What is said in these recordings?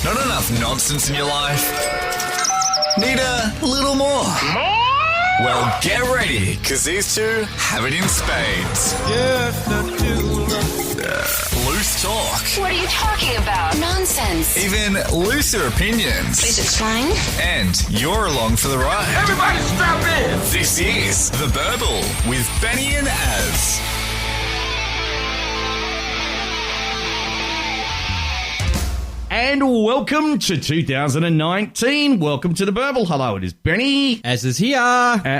Not enough nonsense in your life? Need a little more? Well, get ready, because these two have it in spades. Loose talk. What are you talking about? Nonsense. Even looser opinions. Please explain. And you're along for the ride. Everybody strap in! This is The Burble with Benny and Az. And welcome to 2019. Welcome to The Burble. Hello, it is Benny. As is here.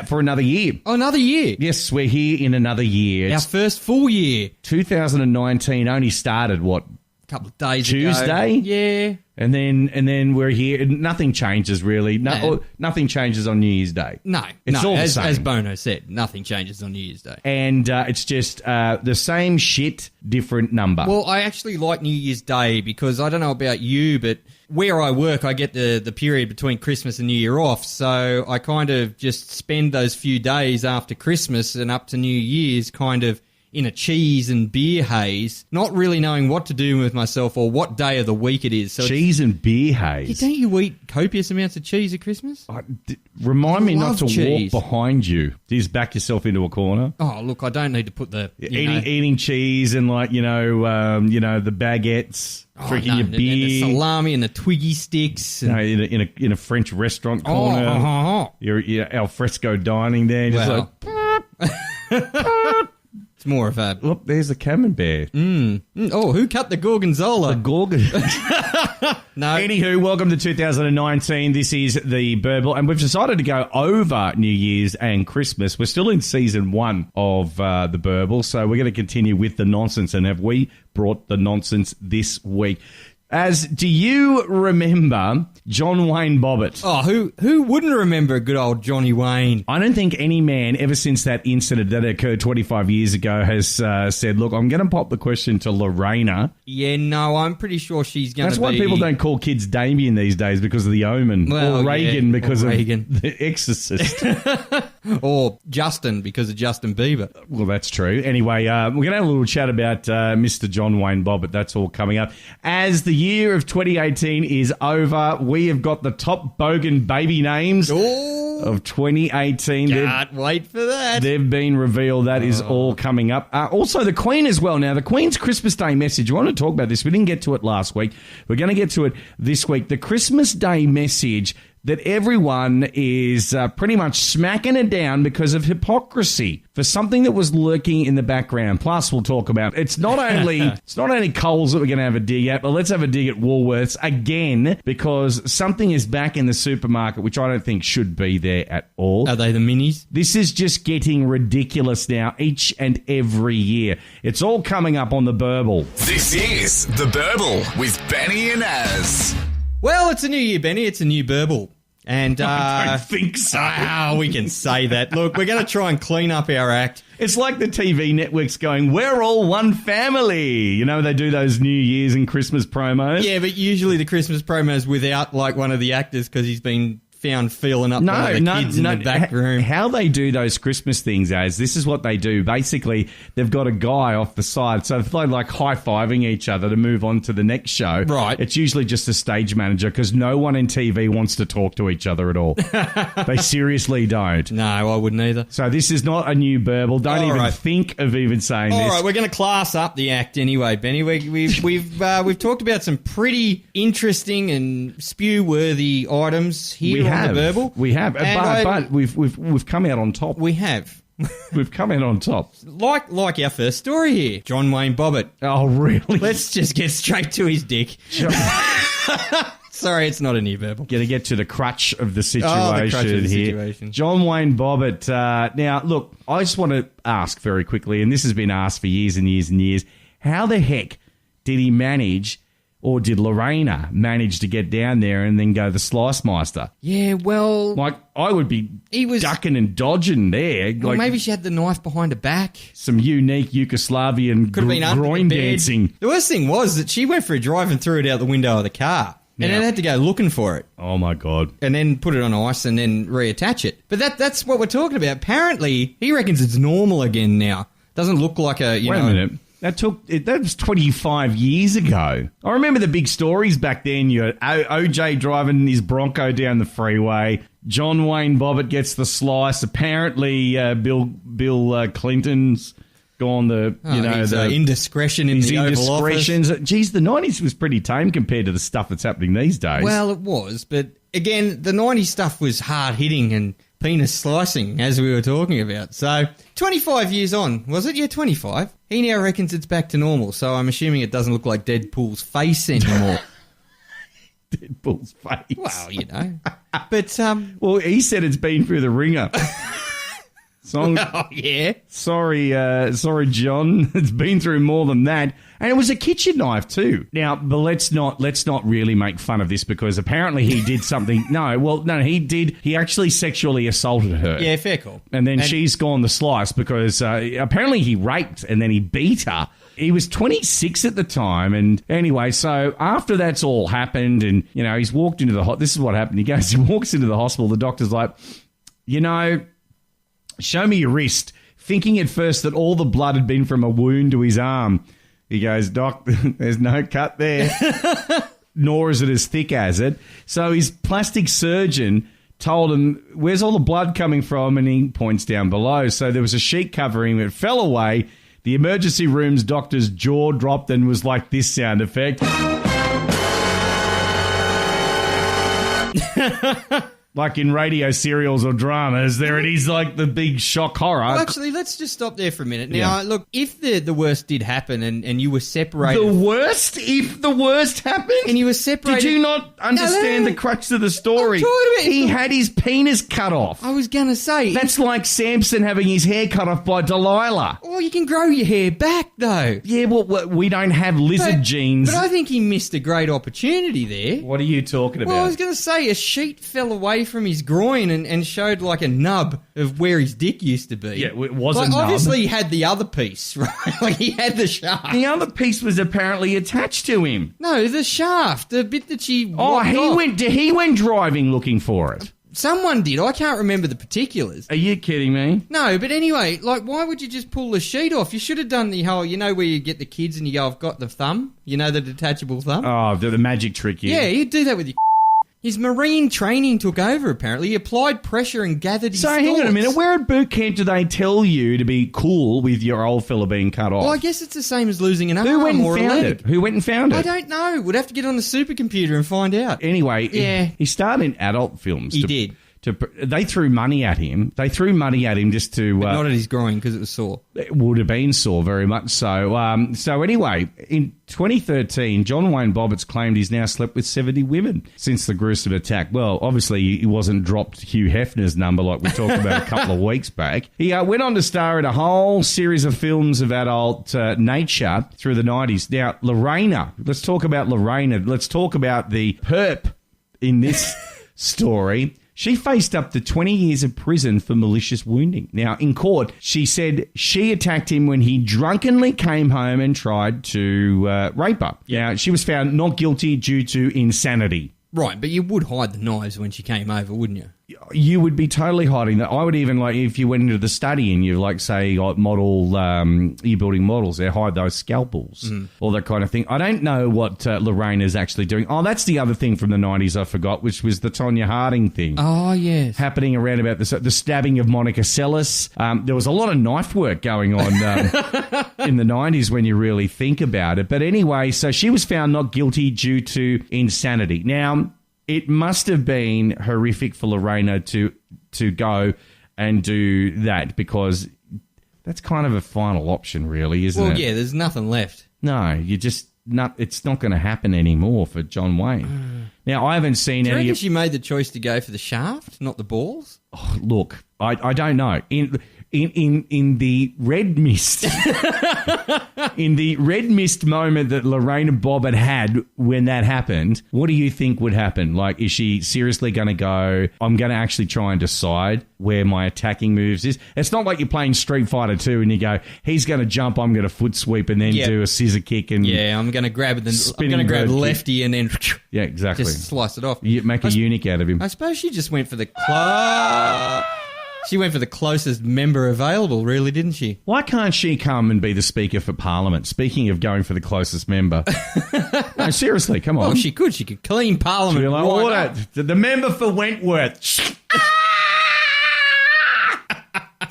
For another year. Oh, another year. Yes, we're here in another year. Our first full year. 2019 only started, what? A couple of days Tuesday? ago. Yeah. And then we're here. Nothing changes, really. Nothing changes on New Year's Day. No. It's all the same. As Bono said, nothing changes on New Year's Day. And it's just the same shit, different number. Well, I actually like New Year's Day because I don't know about you, but where I work, I get the period between Christmas and New Year off. So I kind of just spend those few days after Christmas and up to New Year's kind of in a cheese and beer haze, not really knowing what to do with myself or what day of the week it is. So cheese and beer haze. Don't you eat copious amounts of cheese at Christmas? Remind me not to cheese. walk behind you. Do you just back yourself into a corner? Oh, look, I don't need to put the eating cheese and the baguettes, drinking your beer, and the salami and the Twiggy sticks, and in a French restaurant corner. Your alfresco dining there. Just it's more of a... Look, there's the camembert. Oh, who cut the gorgonzola? The gorgon. No. Anywho, welcome to 2019. This is The Burble, and we've decided to go over New Year's and Christmas. We're still in season 1 of The Burble, so we're going to continue with the nonsense, and have we brought the nonsense this week? Do you remember John-Wayne Bobbitt? Oh, who wouldn't remember good old Johnny Wayne? I don't think any man ever since that incident that occurred 25 years ago has said, look, I'm going to pop the question to Lorena. Yeah, no, I'm pretty sure she's going to be... That's why people don't call kids Damien these days, because of The Omen. Well, or Reagan because of Reagan. The Exorcist. Or Justin because of Justin Bieber. Well, that's true. Anyway, we're going to have a little chat about Mr. John-Wayne Bobbitt. That's all coming up. As the year of 2018 is over, we have got the top bogan baby names of 2018. Can't wait for that. They've been revealed. That is all coming up. Also, the Queen as well. Now, the Queen's Christmas Day message. I want to talk about this. We didn't get to it last week. We're going to get to it this week. The Christmas Day message that everyone is pretty much smacking it down because of hypocrisy for something that was lurking in the background. Plus, we'll talk about it's not only Coles that we're going to have a dig at, but let's have a dig at Woolworths again, because something is back in the supermarket which I don't think should be there at all. Are they the minis? This is just getting ridiculous now each and every year. It's all coming up on The Burble. This is The Burble with Benny and Az. Well, it's a new year, Benny. It's a new Burble. And I don't think so. We can say that. Look, we're going to try and clean up our act. It's like the TV networks going, we're all one family. You know, they do those New Year's and Christmas promos. Yeah, but usually the Christmas promos without like one of the actors because he's been found feeling up one of the kids in the back room. How they do those Christmas things, this is what they do. Basically, they've got a guy off the side, so if they're like high-fiving each other to move on to the next show, right? It's usually just a stage manager, because no one in TV wants to talk to each other at all. They seriously don't. No, I wouldn't either. So this is not a new burble. Don't even think of even saying this. All right, we're going to class up the act anyway, Benny. We've talked about some pretty interesting and spew-worthy items here on the Burble. We have, but we've come out on top. We have. We've come out on top. Like our first story here, John-Wayne Bobbitt. Oh, really? Let's just get straight to his dick. Sorry, it's not a new Burble. Going to get to the crutch of the situation here. Situation. John-Wayne Bobbitt. Now, look, I just want to ask very quickly, and this has been asked for years and years and years, how the heck did he manage... Or did Lorena manage to get down there and then go the Slice Meister? Yeah, well... Like, I would be ducking and dodging there. Well, like, maybe she had the knife behind her back. Some unique Yugoslavian groin dancing. The worst thing was that she went for a drive and threw it out the window of the car. And then had to go looking for it. Oh, my God. And then put it on ice and then reattach it. But that's what we're talking about. Apparently, he reckons it's normal again now. Doesn't look like a, Wait a minute. That was 25 years ago. I remember the big stories back then. You had OJ driving his Bronco down the freeway. John-Wayne Bobbitt gets the slice. Apparently, Bill Clinton's gone the indiscretion in the Oval Office. Geez, the 90s was pretty tame compared to the stuff that's happening these days. Well, it was, but again, the 90s stuff was hard hitting and penis slicing, as we were talking about. So, 25 years on, was it? Yeah, 25. He now reckons it's back to normal, so I'm assuming it doesn't look like Deadpool's face anymore. Deadpool's face. Well, you know. But, well, he said it's been through the ringer. Oh, yeah. Sorry, John. It's been through more than that. And it was a kitchen knife too. Now, but let's not really make fun of this because apparently he did something. No, he did. He actually sexually assaulted her. Yeah, fair call. And then she's gone the slice because apparently he raped and then he beat her. He was 26 at the time, and anyway, so after that's all happened, and you know he's walked into the this is what happened. He walks into the hospital. The doctor's like, show me your wrist, thinking at first that all the blood had been from a wound to his arm. He goes, Doc, there's no cut there, nor is it as thick as it. So his plastic surgeon told him, where's all the blood coming from? And he points down below. So there was a sheet covering it fell away. The emergency room's doctor's jaw dropped and was like this sound effect. Like in radio serials or dramas, there it is, like the big shock horror. Well, actually, let's just stop there for a minute. Now, look, if the worst did happen and you were separated... The worst? If the worst happened? And you were separated... Did you not understand the crux of the story? He had his penis cut off. I was going to say... That's like Samson having his hair cut off by Delilah. Well, you can grow your hair back, though. Yeah, well, we don't have lizard genes. But I think he missed a great opportunity there. What are you talking about? Well, I was going to say, a sheet fell away from his groin and showed like a nub of where his dick used to be. Yeah, it was a nub. Obviously, he had the other piece, right? Like, he had the shaft. The other piece was apparently attached to him. No, the shaft, the bit that she he went driving looking for it. Someone did. I can't remember the particulars. Are you kidding me? No, but anyway, like, why would you just pull the sheet off? You should have done the whole, where you get the kids and you go, I've got the thumb. You know, the detachable thumb? Oh, the magic trick, yeah. Yeah, you'd do that with your His marine training took over, apparently. He applied pressure and gathered his thoughts. So, hang on a minute. Where at boot camp do they tell you to be cool with your old fella being cut off? Well, I guess it's the same as losing an arm or a leg. Who went and found it? I don't know. We'd have to get on the supercomputer and find out. Anyway, he starred in adult films. He did. They threw money at him. Just to... But not at his groin because it was sore. It would have been sore, very much so. So anyway, in 2013, John-Wayne Bobbitt claimed he's now slept with 70 women since the gruesome attack. Well, obviously, he wasn't dropped Hugh Hefner's number like we talked about a couple of weeks back. He went on to star in a whole series of films of adult nature through the 90s. Now, Lorena. Let's talk about Lorena. Let's talk about the perp in this story. She faced up to 20 years of prison for malicious wounding. Now, in court, she said she attacked him when he drunkenly came home and tried to rape her. Now, she was found not guilty due to insanity. Right, but you would hide the knives when she came over, wouldn't you? You would be totally hiding that. I would even, like, if you went into the study and you, like, say, model, you're building models, they hide those scalpels, all that kind of thing. I don't know what Lorena's actually doing. Oh, that's the other thing from the 90s I forgot, which was the Tonya Harding thing. Oh, yes. Happening around about the stabbing of Monica Seles. There was a lot of knife work going on in the 90s when you really think about it. But anyway, so she was found not guilty due to insanity. Now, it must have been horrific for Lorena to go and do that because that's kind of a final option, really, isn't it? Well, yeah, there's nothing left. No, it's not going to happen anymore for John Wayne. Now, I haven't seen Do you any... reckon she made the choice to go for the shaft, not the balls? Oh, look, I don't know. In the red mist, in the red mist moment that Lorena Bobbitt had when that happened, what do you think would happen? Like, is she seriously going to go, I'm going to actually try and decide where my attacking moves is? It's not like you're playing Street Fighter 2 and you go, he's going to jump, I'm going to foot sweep and then do a scissor kick and... Yeah, I'm going to grab it, then I'm going to grab lefty and then... Yeah, exactly. Just slice it off. You make a eunuch out of him. I suppose she just went for the claw. She went for the closest member available, really, didn't she? Why can't she come and be the Speaker for Parliament? Speaking of going for the closest member. No, seriously, come on. Oh, she could. She could clean Parliament. She'd be like, right order, up. the member for Wentworth.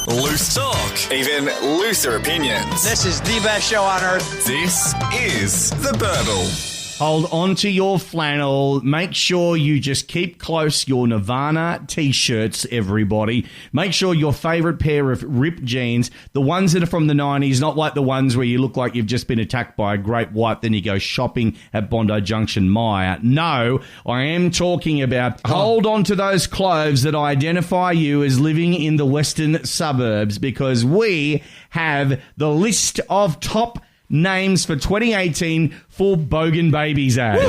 Loose talk, even looser opinions. This is the best show on earth. This is The Burble. Hold on to your flannel. Make sure you just keep close your Nirvana T-shirts, everybody. Make sure your favourite pair of ripped jeans, the ones that are from the 90s, not like the ones where you look like you've just been attacked by a great white, then you go shopping at Bondi Junction Mire. No, I am talking about hold on to those clothes that identify you as living in the western suburbs, because we have the list of top names for 2018 for Bogan Babies ads.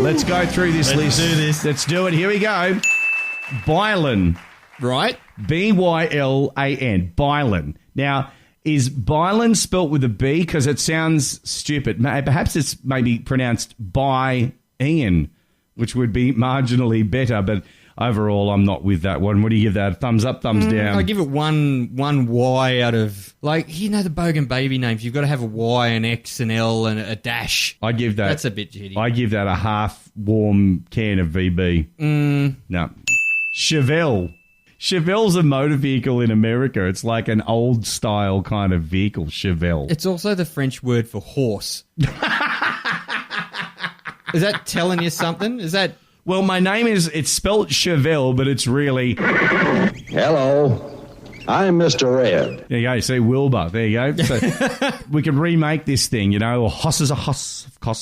Let's go through this list. Let's do this. Let's do it. Here we go. Bylan. Right? Bylan. Bylan. Now, is Bylan spelt with a B? Because it sounds stupid. Perhaps it's maybe pronounced by Ian, which would be marginally better, but overall, I'm not with that one. What do you give that? Thumbs up, thumbs down? I give it one Y out of, like, you know the Bogan baby names. You've got to have a Y, an X, an L, and a dash. I give that. That's a bit jitty. I give that a half-warm can of VB. No. Chevelle. Chevelle's a motor vehicle in America. It's like an old-style kind of vehicle, Chevelle. It's also the French word for horse. Is that telling you something? Is that... Well, my name it's spelt Chevelle, but it's really... Hello, I'm Mr. Red. There you go. See, Wilbur. There you go. So we could remake this thing, you know. A hoss is a hoss, of course,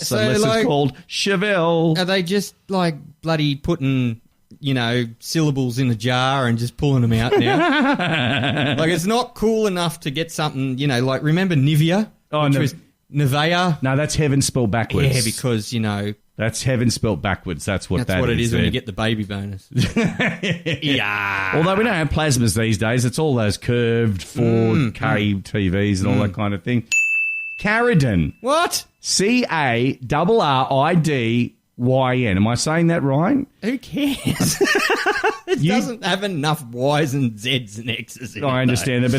So, unless like, it's called Chevelle. Are they just, like, bloody putting, you know, syllables in a jar and just pulling them out now? Like, it's not cool enough to get something, you know, like, remember Nivea? Oh, which no. was Nivea? No, that's heaven spelled backwards. Yeah, because, you know... That's heaven spelt backwards. That's what it is when there. you get the baby bonus. Yeah. Although we don't have plasmas these days. It's all those curved 4K TVs and all that kind of thing. Caridin. What? Caridin. Am I saying that right? Who cares? It doesn't have enough Y's and Z's and X's in it. I understand that,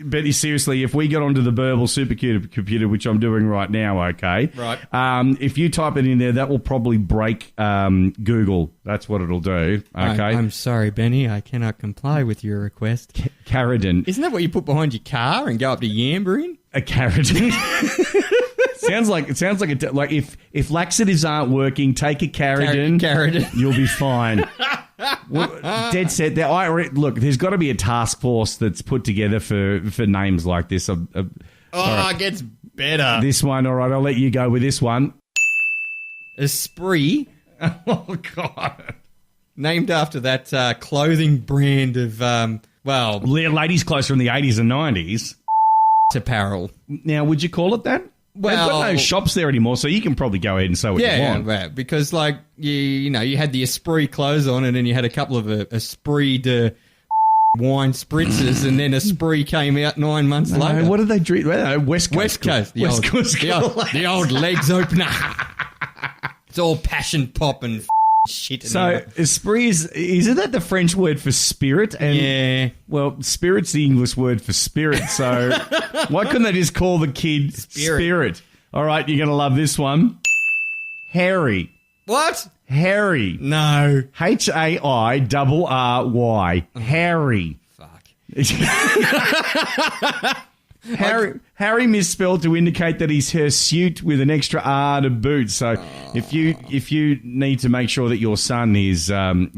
but seriously, if we get onto the Burble supercomputer, which I'm doing right now, okay? Right. If you type it in there, that will probably break Google. That's what it'll do, okay? I'm sorry, Benny. I cannot comply with your request. Caridin. Isn't that what you put behind your car and go up to Yamba in? A Caridin. Sounds like if laxatives aren't working, take a Caridin. Caridin. You'll be fine. Dead set there. Look, there's got to be a task force that's put together for names like this. It gets better. This one, all right, I'll let you go with this one. Esprit. Oh, God. Named after that clothing brand of, ladies' clothes from the 80s and 90s. Apparel. Now, would you call it that? They've got no shops there anymore, so you can probably go ahead and say what you want. Yeah, because like you had the Esprit clothes on, and then you had a couple of Esprit de wine spritzers, and then Esprit came out 9 months later. What did they drink? West Coast. The old legs opener. It's all passion pop and shit. So Esprit isn't that the French word for spirit? And, yeah. Well, spirit's the English word for spirit. So why couldn't they just call the kid Spirit? All right, you're gonna love this one. Harry. What? Harry. No. HAIRRY. Harry. Fuck. Harry misspelled to indicate that he's hirsute with an extra R to boot. So if you need to make sure that your son is on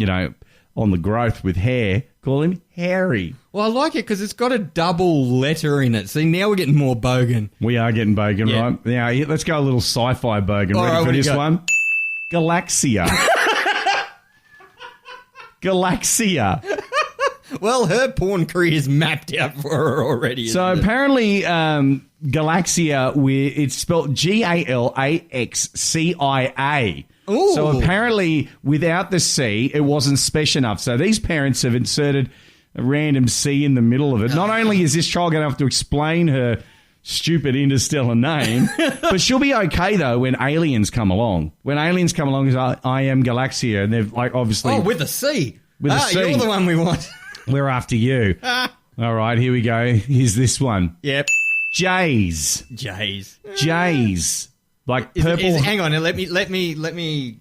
the growth with hair, call him Harry. Well, I like it because it's got a double letter in it. See, now we're getting more bogan. We are getting bogan, Yeah. right? Now let's go a little sci-fi bogan. All Ready right, for what do you this got? one? Galaxia. Galaxia. Well, her porn career's mapped out for her already. So isn't it? apparently, Galaxia, it's spelled Galaxcia. Ooh. So apparently, without the C, it wasn't special enough. So these parents have inserted a random C in the middle of it. Not only is this child going to have to explain her stupid interstellar name, but she'll be okay, though, when aliens come along. When aliens come along, I am Galaxia, and they've, like, obviously... with a C. With a C. You're the one we want. We're after you. All right, here we go. Here's this one. Yep. Jays. Jays. Jays. Like purple. Hang on, let me